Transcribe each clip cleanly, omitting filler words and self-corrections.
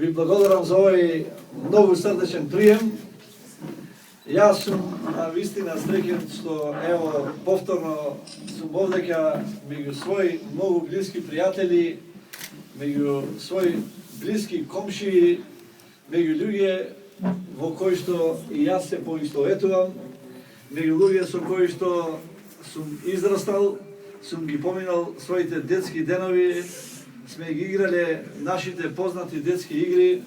Ви благодарам за овој многу срдечен прием. Јас сум вистина среќен што ево повторно сум овдека меѓу своји многу блиски пријатели, меѓу своји блиски комшии, меѓу луѓе во кои што и јас се поистоветувам, меѓу луѓе со кои што сум израстал, сум ги поминал своите детски денови, сме ги играле нашите познати детски игри.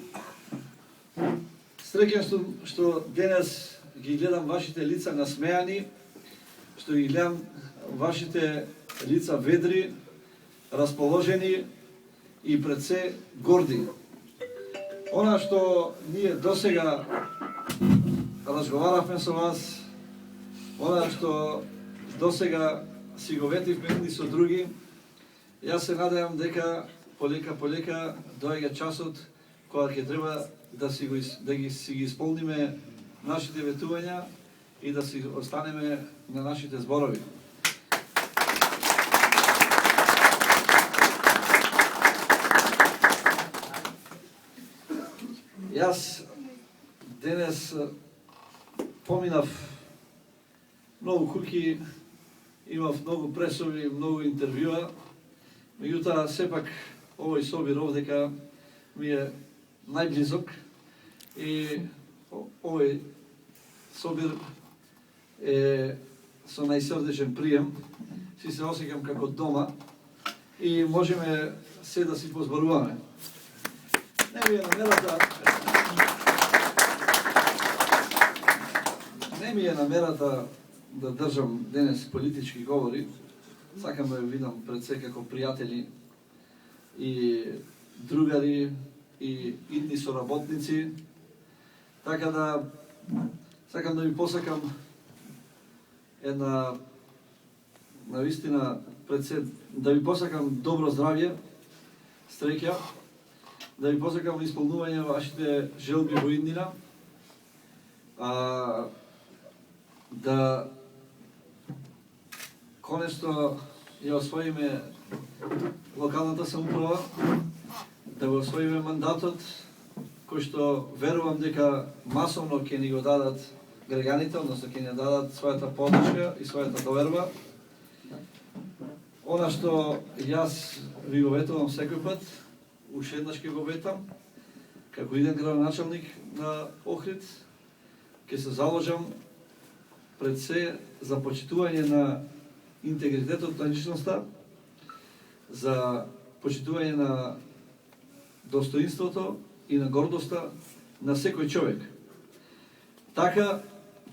Среќен сум што денес ги гледам вашите лица насмејани, што ги гледам вашите лица ведри, расположени и пред се горди. Она што ние досега разговаравме со вас, она што досега си го ветивме едни со други, јас се надевам дека полека доаѓа часот кога ќе треба да си ги исполниме нашите ветувања и да си останеме на нашите зборови. Јас денес поминав многу куќи, имав многу пресови, многу интервјуа, меѓутоа сепак овој собир овдека ми е најблизок и овој собир е со најсрдечен прием, си се осеќам како дома и можеме се да си позборуваме. Не ми е намерата да држам денес политички говори, сакам да ја видам пред се како пријатели и другари и идни соработници, така да сакам да ви посакам една навистина пред се, да ви посакам добро здравје, среќа, да ви посакам исполнување вашите желби во иднина, да конечно ја освоиме локалната самоуправа, да го освоиме мандатот, кој што верувам дека масовно ќе ни го дадат граѓаните, односно ќе ни дадат својата подршка и својата доверба. Она што јас ви го ветувам секој пат, уште еднаш ќе го ветам, како иден градоначалник на Охрид, ќе се заложам пред се за почитување на интегритетот на личноста, за почитување на достоинството и на гордоста на секој човек. Така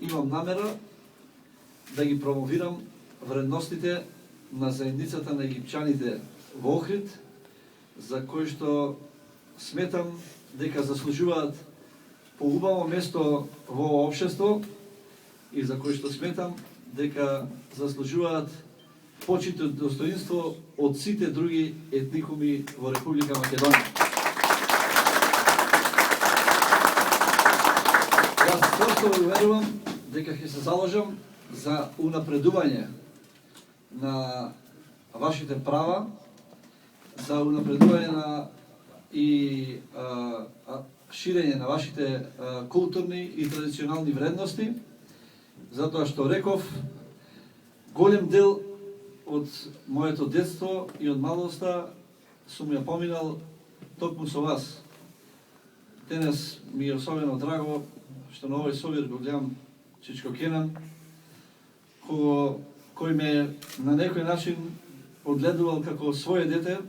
имам намера да ги промовирам вредностите на заедницата на египчаните во Охрид, за кои што сметам дека заслужуваат поубаво место во општество и за кои што сметам дека заслужуваат почит и достоинство од сите други етникуми во Република Македонија. Јас просто верувам дека ќе се заложам за унапредување на вашите права, за унапредување на и ширење на вашите културни и традиционални вредности, затоа што реков, голем дел од моето детство и од малоста сум ја поминал токму со вас. Денес ми е особено драго што на овој собир го гледам Чичко Кенан, кој ме на некој начин одгледувал како своје дете,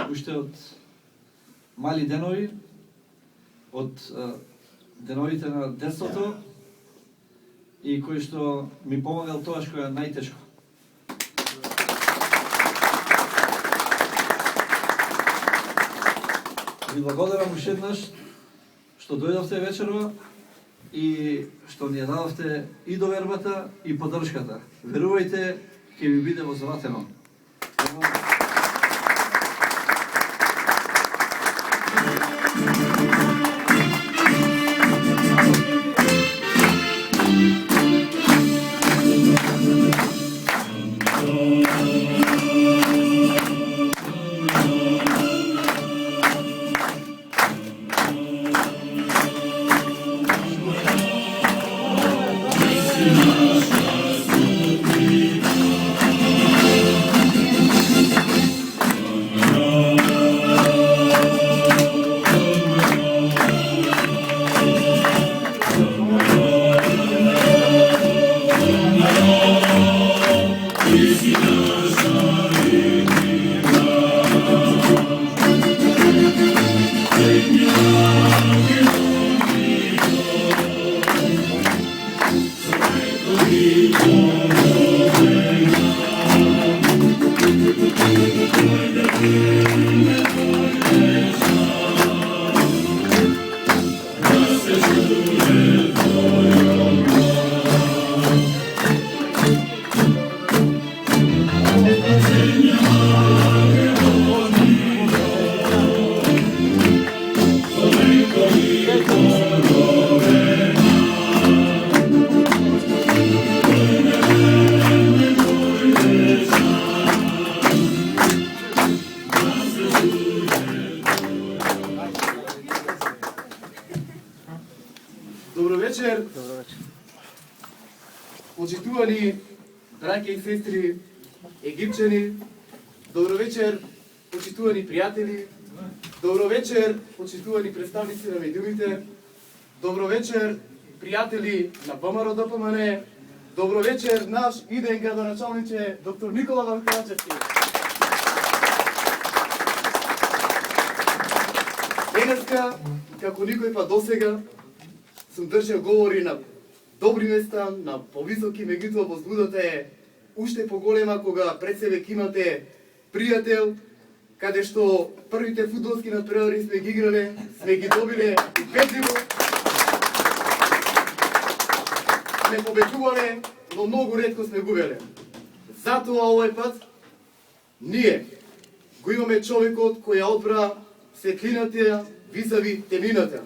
уште од мали денови, од деновите на детството, и кој што ми помагал тоа што е најтешко. Ви благодарам уште еднаш што дојдовте вечерва и што ни ја дадовте и довербата и поддршката. Верувајте, ќе ви биде возвратено. Почитувани браќа и сестри египчани, добро вечер, почитувани пријатели, добро вечер, почитувани представници на медиумите, добро вечер, пријатели на ВМРО ДПМН, добро вечер, наш иден градоначалниче, доктор Никола Ванкалачевски. Денеска, како никој па досега, сум држал говори на добри места, на повисоки, меѓутоа возбудата е уште поголема кога пред себе ќе имате пријател, каде што првите фудбалски надпревари сме ги играле, сме ги добиле убедливо, сме победувале, но многу ретко сме губеле. Затоа овој пат ние го имаме човекот кој ја одбра светлината визави темнината.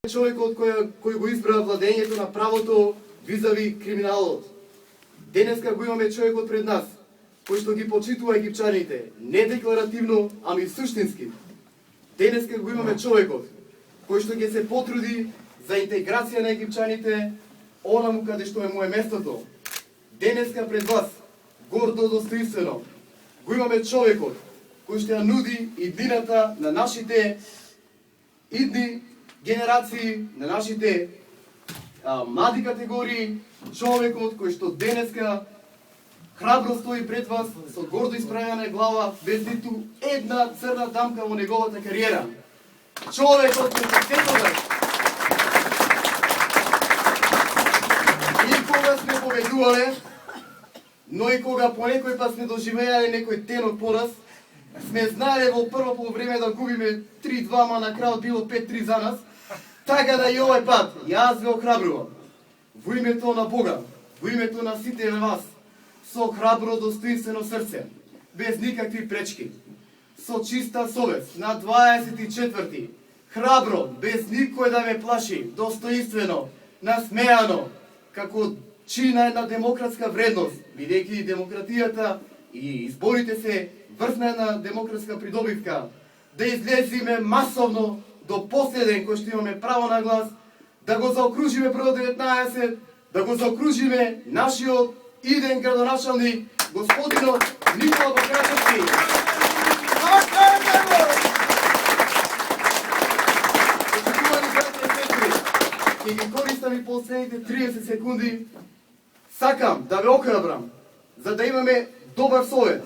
Човекот кој го избра владењето на правото визави криминалот. Денеска го имаме човекот пред нас, кој што ги почитува египчаните, не декларативно, ами суштински. Денеска го имаме човекот, кој што ќе се потруди за интеграција на египчаните, онаму каде што му е местото. Денеска пред вас, гордо достоинствено, го имаме човекот, кој што ја нуди иднината на нашите идни генерации, на нашите млади категории, човекот кој што денеска храбро стои пред вас со гордо исправена глава, без ниту една црна дамка во неговата кариера. Човекот кој секогаш и кога сме победувале, но и кога по некој пат сме доживеале некој тенок пораз, сме знаеле во прво полувреме да губиме 3-2, ма на крајот било 5-3 за нас. Така да и овој пат, јас ве охрабрувам, во името на Бога, во името на сите вас, со храбро достоинствено срце, без никакви пречки, со чиста совест, на 24. храбро, без никој да ме плаши, достоинствено, насмеано, како чина една демократска вредност, бидејќи демократијата и изборите се врвна една демократска придобивка, да излезиме масовно до последен кој што имаме право на глас, да го заокружиме прво 19, да го заокружиме нашиот иден градоначалник, господинот Никола Бакрачевски. Почитувани браќа и сестри, ќе ги користам и последните 30 секунди. Сакам да ве охрабрам, за да имаме добар совет,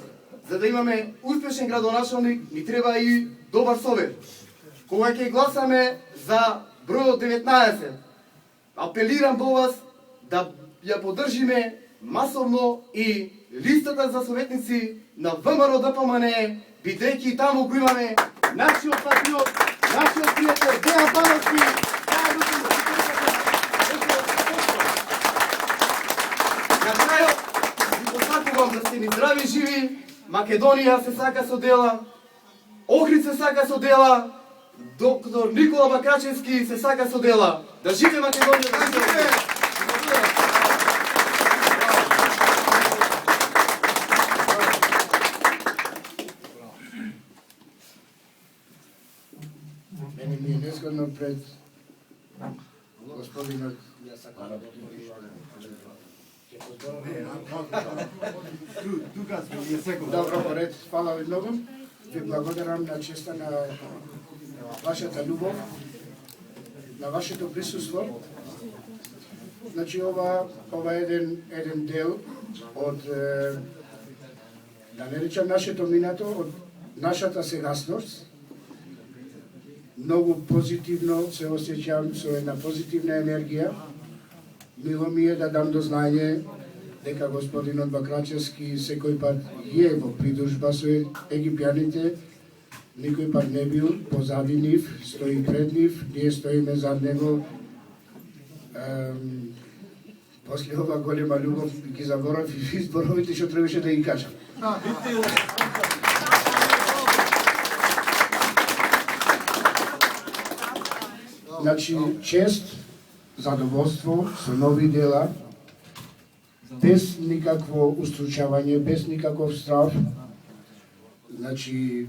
за да имаме успешен градоначалник, ни треба и добар совет. Кога ќе гласаме за бројот 19, апелирам до вас да ја поддржиме масовно и листата за советници на ВМРО ДПМН, бидејќи таму го имаме нашиот патриот, нашиот пријател Дејан Бановски, заедно со на крајот ви посакувам да сте ни здрави и живи. Македонија се сака со дела, Охрид се сака со дела, доктор Никола Бакрачевски се сака со дела. Да живе Македонија, да живе! Мене ми е незгодно пред господинот Добро поред, фала ви многу. Ви благодарам на честа на вашата љубов, на вашето присуство. Значи ова е еден дел од да не речам нашето минато, од нашата сегасност. Многу позитивно се осеќам со една позитивна енергија. Мило ми е да дам до знање дека господинот Бакрачевски секој пат е во придружба со египјаните, никој пат не бил позади нив, стои пред нив, ние стоиме зад него. После ова голема љубов ги заборав и зборовите што требаше да ги кажам. Значи, чест, задоволство со нови дела, без никакво устручавање, без никаков страв. Значи,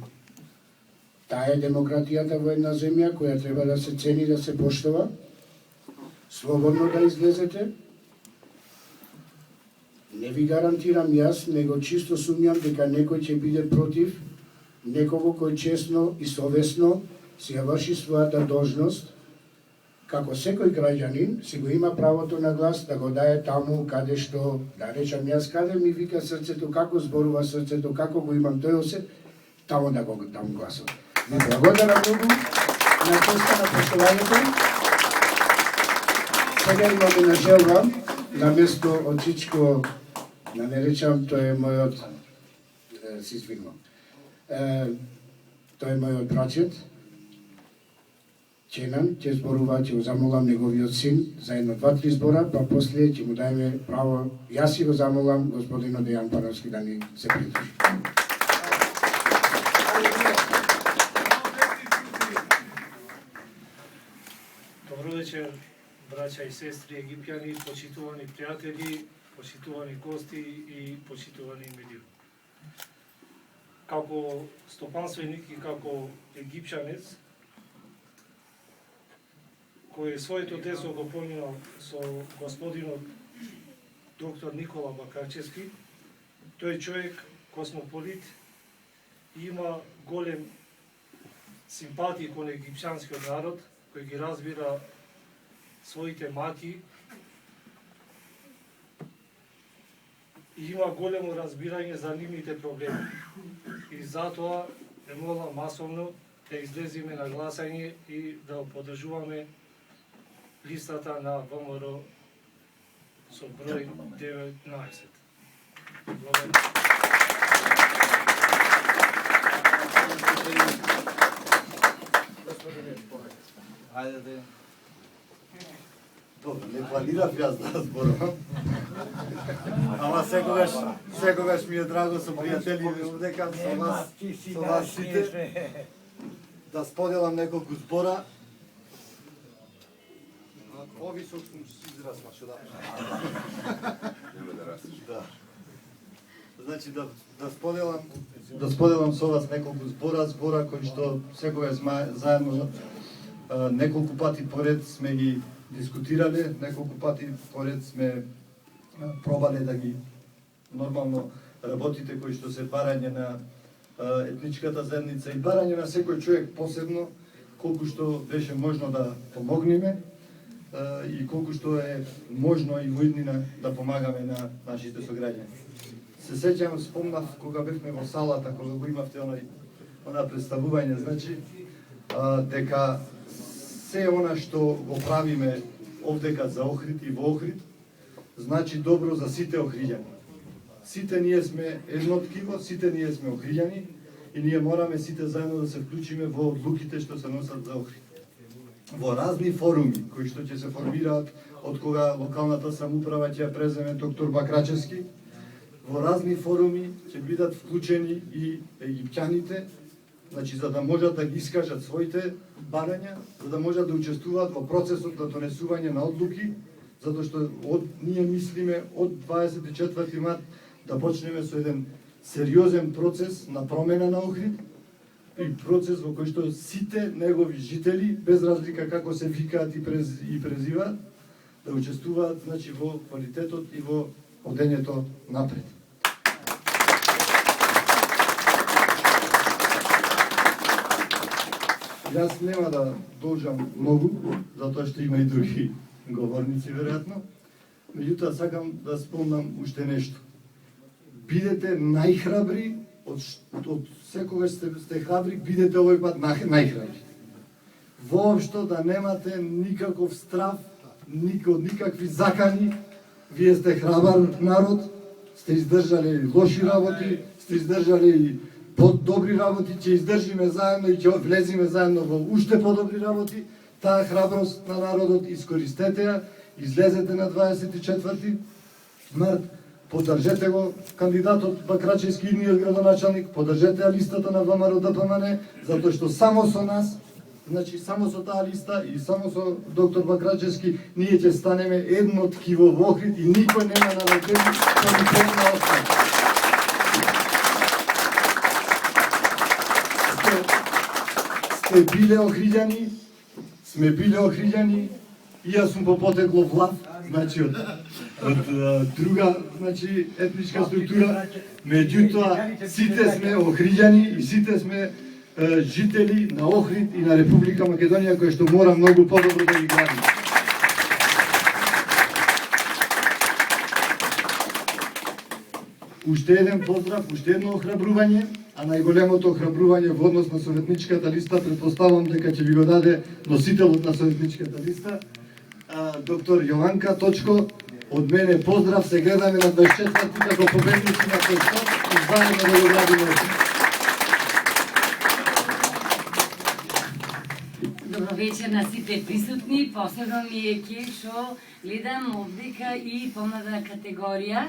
таа е демократијата во една земја која треба да се цени, да се поштова. Слободно да излезете. Не ви гарантирам јас, него чисто сумњам дека некој ќе биде против некого кој честно и совесно си ја врши својата должност. Како секој граѓанин си го има правото на глас да го дае таму каде што, да речам јас, каде ми вика срцето, како зборува срцето, како го имам тој осет, таму да го дам гласот. Ви благодарам многу на честа на поштованието. Сега имаме на желба, на место од Чичко, да не речам, тој е мојот, си извинувам, тој е мојот брачет, Ченан, ќе зборува, ќе го замолам неговиот син за едно, два, три збора, па после ќе му дајме право, јас си го замолам господинот Дејан Бановски да ни се придружи. Добро вечер, браќа и сестри египјани, почитувани пријатели, почитувани гости и почитувани медиуми. Како стопанственик и како египјанец, кој своето детство го поминал со господинот доктор Никола Бакрачевски, тој човек космополит и има голем симпатија кон египćанскиот народ, кој ги разбира своите маки и има големо разбирање за нивните проблеми. И затоа е молам масовно да излеземе на гласање и да поддржуваме листата на ВМРО со број 19. Благодарам. Ајде. Добро, не планирав јас да зборувам. Ама секогаш ми е драго со пријатели дека со вас сите. да споделам неколку збора. Повисок сум израсла, што да. Нема да растеш. Да. Значи да споделам со вас неколку збора кои што секогаш заедно неколку пати поред сме ги дискутирале, неколку пати поред сме пробале да ги нормално работите кои што се барање на етничката заедница и барање на секој човек посебно, колку што беше можно да помогнеме и колку што е можно и во иднина да помагаме на нашите сограѓани. Се сеќам, спомнав кога бевме во салата, кога го имавте она представување, значи дека се она што го правиме овдека за Охрид и во Охрид, значи добро за сите охриѓани. Сите ние сме едно ткиво, сите ние сме охриѓани и ние мораме сите заедно да се вклучиме во одлуките што се носат за Охрид. Во разни форуми кои што ќе се формираат од кога локалната самоуправа ќе ја преземе доктор Бакрачевски, во разни форуми ќе бидат вклучени и египтјаните, значи за да можат да ги искажат своите барања, за да можат да учествуваат во процесот на донесување на одлуки, затоа што ние мислиме од 24 март да почнеме со еден сериозен процес на промена на Охрид и процес во кој што сите негови жители, без разлика како се викаат и презиваат, да учествуваат значи во квалитетот и во одењето напред. Јас нема да должам многу, затоа што има и други говорници веројатно. Меѓутоа сакам да спомнам уште нешто. Бидете најхрабри, од секогаш сте храбри, бидете овој пат најхрабри. Воопшто да немате никаков страв, никакви закани. Вие сте храбар народ, сте издржале лоши работи, сте издржале и добри работи, ќе издржиме заедно и ќе влезиме заедно во уште подобри работи. Таа храброст на народот искористете ја, излезете на 24 март, поддржете го кандидатот Бакрачевски, идниот градоначалник, поддржете ја листата на ВМРО ДПМН, затоа што само со нас, значи само со таа листа и само со доктор Бакрачевски, ние ќе станеме едно ткиво во Охрид и никој нема на ръце да ни помна остане. Сме биле охриѓани, и јас сум по потекло влав, значи од друга значи етничка структура, меѓутоа сите сме охриѓани и сите сме жители на Охрид и на Република Македонија, кој што мора многу подобро да ги гради. Уште еден поздрав, уште едно охрабрување, а најголемото охрабрување во однос на советничката листа, предпоставам дека ќе ви го даде носителот на советничката листа, доктор Јованка Точко. Од мене поздрав, се гледаме на 24-ти како победници на тој спорт и заедно да го градиме. Добро вечер на сите присутни, посебно ми е ке што гледам овдека и помлада категорија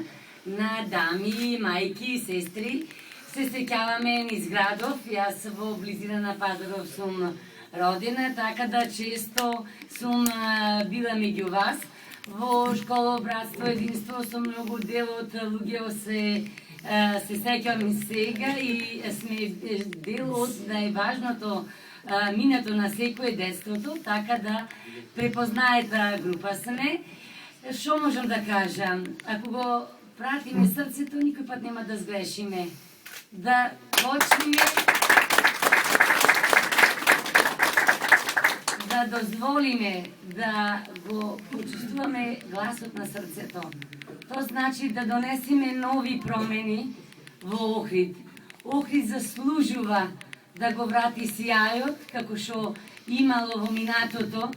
на дами, мајки и сестри. Се сеќаваме низ градов, јас во близина на Пазаров сум родена, така да често сум била меѓу вас. Во школа Братство единство сум многу дел од луѓе се сеќавам и сега и сме дел од најважното минато на секој детството, така да препознаете таа група сме. Што можам да кажам? Ако го пратиме срцето, никој пат нема да сгрешиме. Да почнеме да дозволиме да го почувствуваме гласот на срцето. Тоа значи да донесеме нови промени во Охрид. Охрид заслужува да го врати сијајот, како што имало во минатото.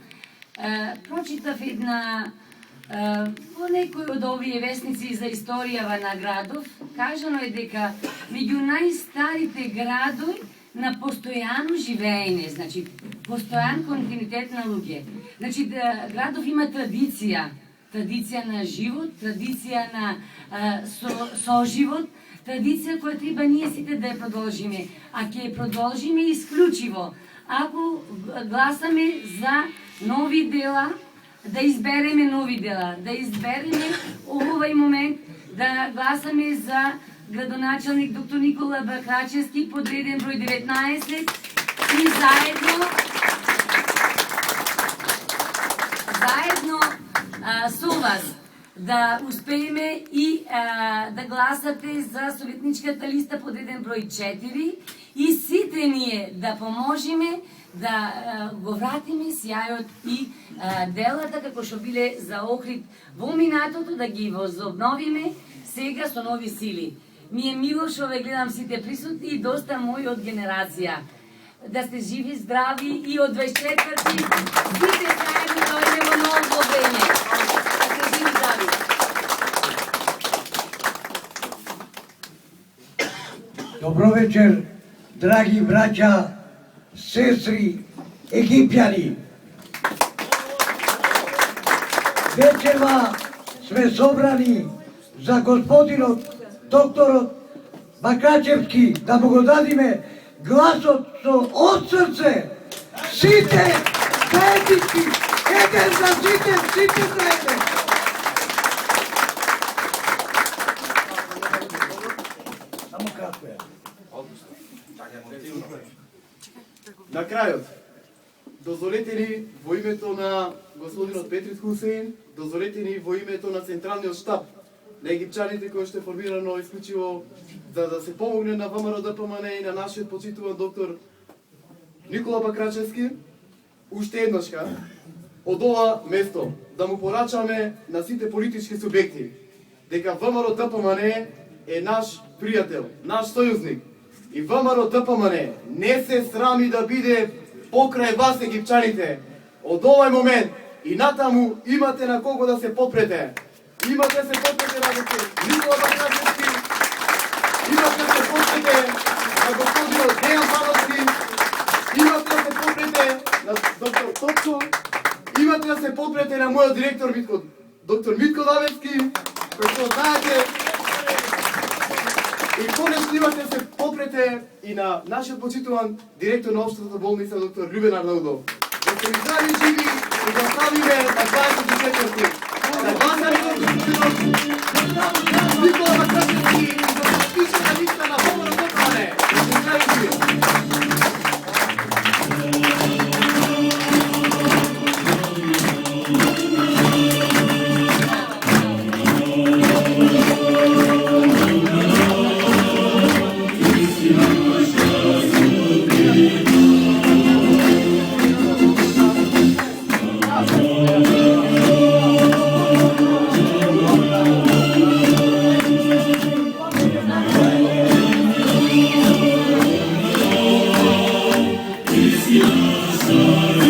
Прочитав една во некој од овие весници за историјава на градов, кажано е дека меѓу најстарите градови на постојано живеење, значи постојан континуитет на луѓе. Значи градов има традиција на живот, традиција на соживот, традиција која треба ние сите да ја продолжиме, а ќе ја продолжиме исклучиво ако гласаме за нови дела, да избереме нови дела, да избереме овој момент да гласаме за градоначалник доктор Никола Бакачевски, подреден број 19 и заедно со вас да успееме и да гласате за советничката листа подреден број 4 и сите ние да поможеме да го вратиме сјајот и делата како што биле за Охрид во минатото, да ги возобновиме сега со нови сили. Ми е мило што ве гледам сите присутни и доста мои од генерација. Да сте живи, здрави и од 24-ти сите заедно дојдеме во ново време. Да сте живи, здрави. Добро вечер, драги браќа, сестри, египјани. Вечерва сме собрани за господинот, докторот Бакачевски, да му го дадиме гласот од срце. Сите заеднички, еден за сите, сите за еден. Само кратко е. На крајот, дозволете ни во името на господинот Петрит Хусеин, дозволете ни во името на Централниот штаб на египчаните кој што е формирано исклучиво за да се помогне на ВМРО ДПМН и на нашиот почитуван доктор Никола Бакачевски, уште еднашка од ова место да му порачаме на сите политички субјекти дека ВМРО ДПМН е наш пријател, наш сојузник. И ВМРО ДПМН не се срами да биде покрај вас, египчаните. Од овој момент и натаму имате на кого да се попрете. Имате да се попрете на доктор Никола Бакачевски, имате да се попрете на господинот Дејан Пановски, имате да се попрете на доктор Топчо, имате да се попрете на мојот директор доктор Митко Давевски, кој што знаете. И конечно имате да се попрете и на нашиот почитуван директор на општата болница доктор Љубен Арнаудов. Да се ви здрави и живи и да славиме на 24-ти. Да гласаме Никола Бакачевски и да се пише на листа на ВМРО ДПМН. Да се здрави и живи. Sorry.